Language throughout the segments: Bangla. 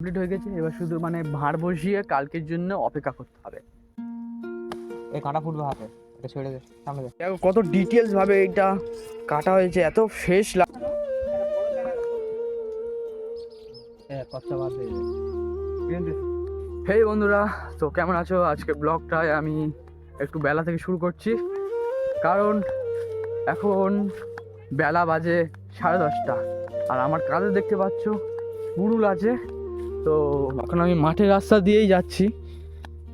কমপ্লিট হয়ে গেছে, এবার শুধু ভাঁড় বসিয়ে কালকের জন্য অপেক্ষা করতে হবে। এই কাঁটা ফুটবে হাতে, এটা ছেড়ে দে, সামনে দে। দেখো কত ডিটেলস ভাবে এটা কাটা হয়েছে, এত ফ্রেশ লাগে। হেই বন্ধুরা, তো কেমন আছো? আজকে ব্লগটায় আমি একটু বেলা থেকে শুরু করছি, কারণ এখন বেলা বাজে 10:30 আর আমার কাঁধে দেখতে পাচ্ছ পুরুল আছে। তো এখন আমি মাঠের রাস্তা দিয়েই যাচ্ছি,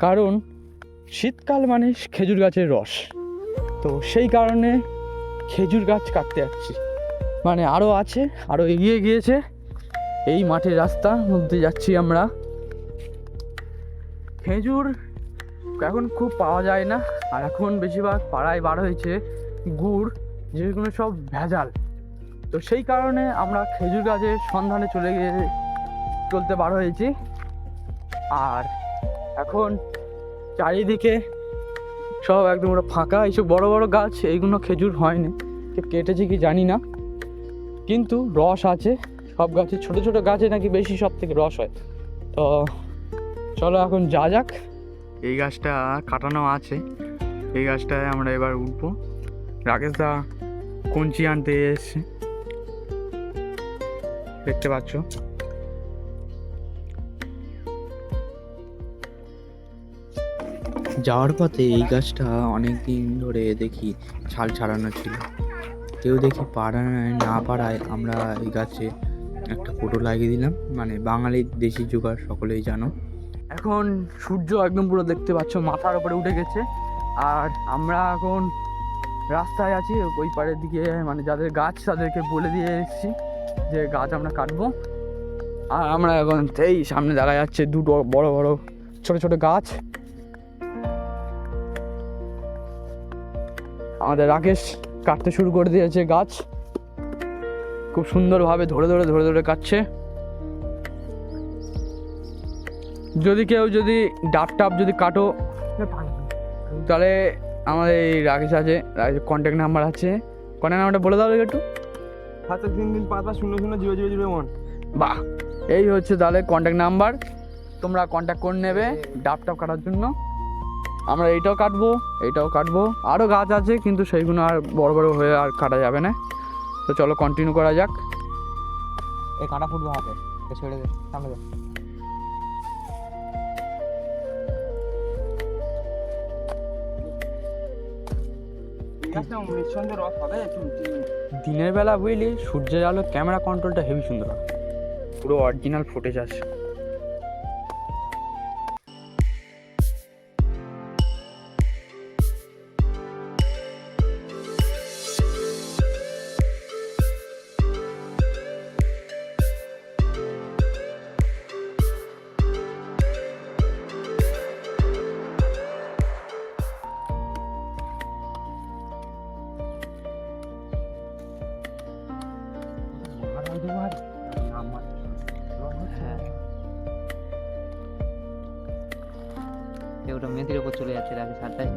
কারণ শীতকাল মানে খেজুর গাছের রস, তো সেই কারণে খেজুর গাছ কাটতে যাচ্ছি। আরও আছে, আরও এগিয়ে গিয়েছে, এই মাঠের রাস্তার মধ্যে যাচ্ছি আমরা। খেজুর এখন খুব পাওয়া যায় না, আর এখন বেশিরভাগ পাড়ায় বার হয়েছে গুড়, যেগুলো সব ভেজাল। তো সেই কারণে আমরা খেজুর গাছের সন্ধানে চলতে বার হয়েছি। আর এখন চারিদিকে সব একদম ওরা ফাঁকা, এইসব বড় বড় গাছ, এইগুলো খেজুর হয়নি, কেটেছে কি জানি না, কিন্তু রস আছে সব গাছে। ছোট ছোট গাছে নাকি বেশি সব থেকে রস হয়। তো চলো এখন যা যাক। এই গাছটা কাটানো আছে, এই গাছটায় আমরা এবার উঠবো। রাকেশ দা কঞ্চি আনতে এসছে, দেখতে পাচ্ছ। যাওয়ার পথে এই গাছটা অনেক দিন ধরে দেখি ছাল ছাড়ানো ছিল, কেউ দেখি পাড়ায় না পাড়ায় আমরা এই গাছে একটা ফটো লাগিয়ে দিলাম। বাঙালির দেশি জোগাড়, সকলেই জানো। এখন সূর্য একদম পুরো দেখতে পাচ্ছ মাথার উপরে উঠে গেছে, আর আমরা এখন রাস্তায় আছি ওই পাড়ের দিকে। যাদের গাছ তাদেরকে বলে দিয়ে এসেছি যে গাছ আমরা কাটবো। আর আমরা এখন এই সামনে দেখা যাচ্ছে দুটো বড় বড় ছোট ছোট গাছ। আমাদের রাকেশ কাটতে শুরু করে দিয়েছে গাছ, খুব সুন্দরভাবে ধরে ধরে ধরে ধরে কাটছে। যদি ডাব টাব যদি কাটো, তাহলে আমাদের এই রাকেশ আছে, কন্ট্যাক্ট নাম্বার আছে। কন্ট্যাক্ট নাম্বারটা বলে দাও একটু। 73355000001। বাহ, এই হচ্ছে তাহলে কন্ট্যাক্ট নাম্বার, তোমরা কন্ট্যাক্ট করে নেবে ডাব টাব কাটার জন্য। আমরা এইটাও কাটবো, আরও গাছ আছে, কিন্তু সেইগুলো আর বড় বড় হয়ে আর কাটা যাবে না। তো চলো কন্টিনিউ করা যাক। এই কাঁটা ফুটবে হাতে, এটা ছেড়ে দে, সামনে দে। দিনের বেলা বুঝলি সূর্যের আলো ক্যামেরা কন্ট্রোলটা হেভি সুন্দর হয়, পুরো অরিজিনাল ফুটেজ আছে। ওটা মেয়েদের উপর চলে যাচ্ছে, রাখি সারটাই।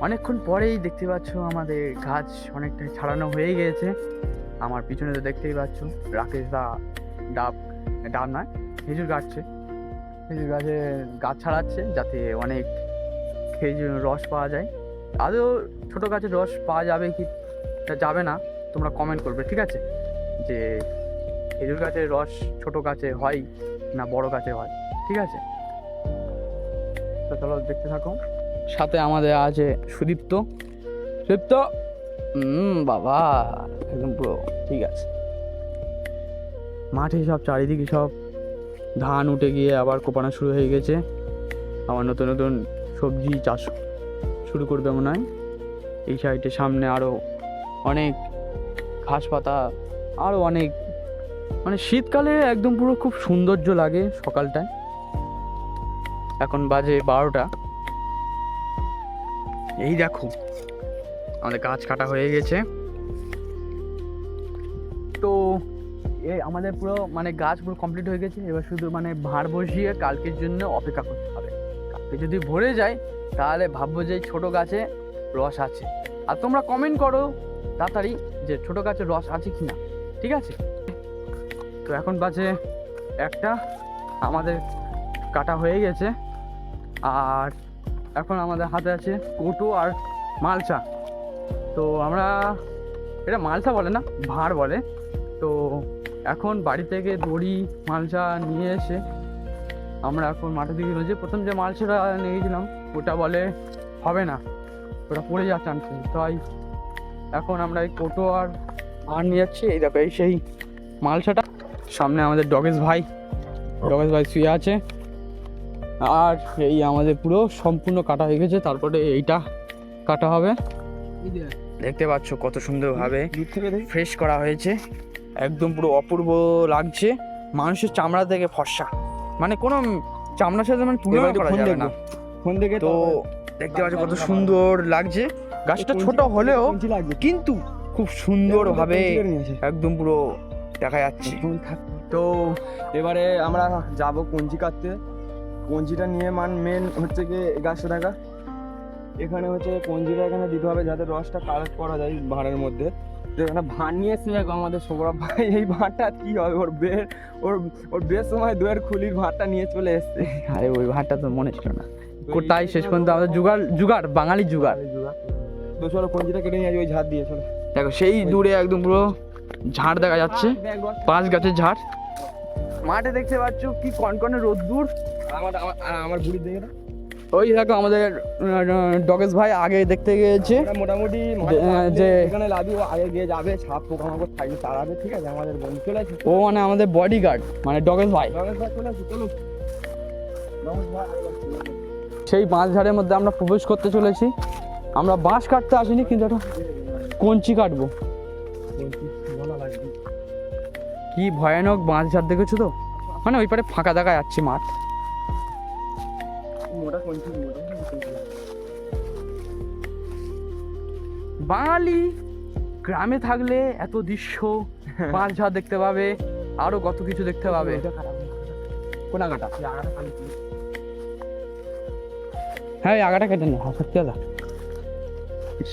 অনেকক্ষণ পরেই দেখতে পাচ্ছ আমাদের গাছ অনেকটাই ছাড়ানো হয়ে গিয়েছে। আমার পিছনে তো দেখতেই পাচ্ছ রাকেশ দা ডাব নয়, খেজুর কাটছে। খেজুর গাছ ছাড়াচ্ছে যাতে অনেক খেজুর রস পাওয়া যায়। আদৌ ছোটো গাছের রস পাওয়া যাবে কি যাবে না, তোমরা কমেন্ট করবে, ঠিক আছে? যে খেজুর গাছের রস ছোটো গাছে হয় না বড় গাছে হয়, ঠিক আছে? তো চলো দেখতে থাকো। সাথে আমাদের আছে সুদীপ্ত। বাবা একদম পুরো ঠিক আছে। মাঠে সব চারিদিকে সব ধান উঠে গিয়ে আবার কোপানো শুরু হয়ে গেছে, আবার নতুন নতুন সবজি চাষ শুরু করবে মনে হয়। এই সাইডে সামনে আরও অনেক ঘাস পাতা, আরও অনেক শীতকালে একদম পুরো খুব সৌন্দর্য লাগে সকালটায়। এখন বাজে 12টা। এই দেখো আমাদের গাছ কাটা হয়ে গেছে। তো আমাদের পুরো গাছ পুরো কমপ্লিট হয়ে গেছে, এবার শুধু ভাঁড় বসিয়ে কালকের জন্য অপেক্ষা করতে হবে। কালকে যদি ভরে যায় তাহলে ভাববো যে ছোট গাছে রস আছে। আর তোমরা কমেন্ট করো তাড়াতাড়ি যে ছোট গাছে রস আছে কি না, ঠিক আছে? তো এখন বাজে 1টা, আমাদের কাটা হয়ে গেছে। আর এখন আমাদের হাতে আছে কোটো আর মালসা। তো আমরা, এটা মালসা বলে না, ভাঁড় বলে। তো এখন বাড়ি থেকে দড়ি মালসা নিয়ে এসে আমরা এখন মাঠের দিকে রয়েছে। প্রথম যে মালসাটা নিয়ে গেছিলাম ওটা বলে হবে না, ওটা পড়ে যাওয়ার চান্স নেই, তাই এখন আমরা এই কোটো আর নিয়ে যাচ্ছি। এই দেখো এই সেই মালসাটা, সামনে আমাদের ডগেশ ভাই শুয়ে আছে। আর এই আমাদের পুরো সম্পূর্ণ কাটা হয়ে গেছে, তারপরে এইটা কাটা হবে। দেখতে পাচ্ছ কত সুন্দরভাবে ফ্রেশ করা হয়েছে, একদম পুরো অপূর্ব লাগছে। মানুষের চামড়া থেকে ফর্সা, মানে কোনো চামড়ার সাথে মানে তুলনা করা যাবে না। তো দেখতে পাচ্ছ কত সুন্দর লাগছে। গাছটা ছোট হলেও কিন্তু খুব সুন্দরভাবে একদম পুরো দেখা যাচ্ছে। তো এবারে আমরা যাব কঞ্চি কাটতে। কঞ্চিটা নিয়ে মেন হচ্ছে কি গাছটা দেখা, এখানে হচ্ছে কঞ্চিটা এখানে দিতে হবে যাতে রসটা কালেক্ট করা যায় ভাঁড়ের মধ্যে। তো এখানে ভাঁড় নিয়ে এসে দেখো আমাদের সৌরভ ভাই, এই ভাঁড়টা কি হবে, ওর বেশ সময় দুয়ের খুলির ভাঁড়টা নিয়ে চলে এসছে। আরে ওই ভাতটা তো মনে ছিল না, কোটাই শেষ পর্যন্ত আমাদের জুগাড় বাঙালি জুগাড়। তো চলো কঞ্চিটা কেটে নিয়ে আসি ওই ঝাড় দিয়ে। চলো দেখো সেই দূরে একদম পুরো ঝাড় দেখা যাচ্ছে, 5 গাছের ঝাড়। মাঠে দেখতে পাচ্ছ কি কনকনে রোদ্দুর। আমার বুড়ির দিকে না, ওই দেখো আমাদের ডগেশ ভাই আগে দেখতে গিয়েছে মোটামুটি যে এখানে লাভি ও আগে গিয়ে যাবে, সাপ পোকামাকড় থাকবে তার আগে, ঠিক আছে? আমাদের বন্ধু চলে আসি। ও মানে আমাদের বডিগার্ড, মানে ডগেশ ভাই। চলে আসি, চলো। সেই বাঁশ ঝাড়ের মধ্যে আমরা প্রবেশ করতে চলেছি। আমরা বাঁশ কাটতে আসিনি, কিন্তু একটা কঞ্চি কাটবো। কি ভয়ানক বাঁশ ঝাড় দেখেছো তো, মানে ওই পারে ফাঁকা দেখা যাচ্ছে মাঠ। মোটা কঞ্চি, বাঙালি গ্রামে থাকলে এত দৃশ্য, বাঁশ ঝাড় দেখতে পাবে, আরো কত কিছু দেখতে পাবে। কোন আগাটা? হ্যাঁ এই আগাটা কেটে নে, সত্যি কথা।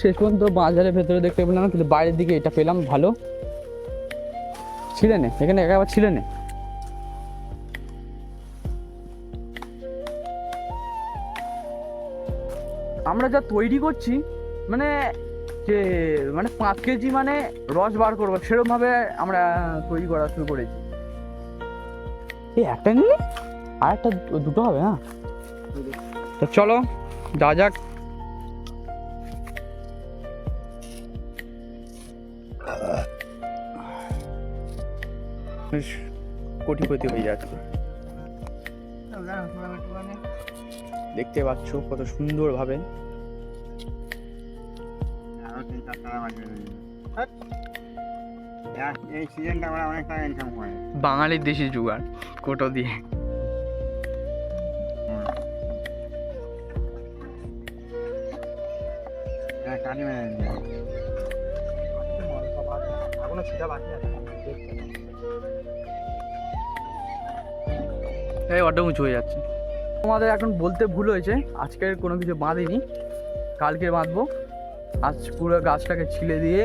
শেষ পর্যন্ত বাজারের ভেতরে দেখতে পেলাম না, কিন্তু বাইরের দিকে এটা পেলাম ভালো। ছিলে নে, এখানে একেবারে ছিলে নে। আমরা যা তৈরি করছি, মানে যে 5 কেজি মানে রস বার করবো, সেরকম ভাবে আমরা তৈরি করা শুরু করেছি। এই একটা নিলে আর একটা, দুটো হবে না? তো চলো যাওয়া যাক। কোটিপতি হয়ে যাচ্ছে, দেখতে পাচ্ছ কত সুন্দর ভাবে। এই সিজনটা আমরা অনেক টাকা ইনকাম করে। বাঙালির দেশি জুগাড়, কোটো দিয়ে। হ্যাঁ, কাটি মেরে দিই। এখনো সেটা বাকি আছে। এই অটো উঁচু হয়ে যাচ্ছে। তোমাদের এখন বলতে ভুল হয়েছে, আজকের কোনো কিছু বাঁধিনি, কালকে বাঁধবো। আজ পুরো গাছটাকে ছিলে দিয়ে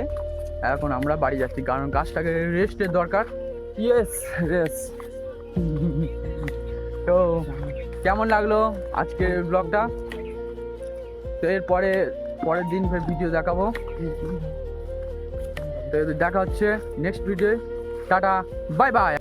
এখন আমরা বাড়ি যাচ্ছি, কারণ গাছটাকে রেস্টের দরকার। Yes race. তো কেমন লাগলো আজকের ব্লগটা? তো পরের দিন ফের ভিডিও দেখাবো। তো দেখা হচ্ছে next video. Tata, bye bye.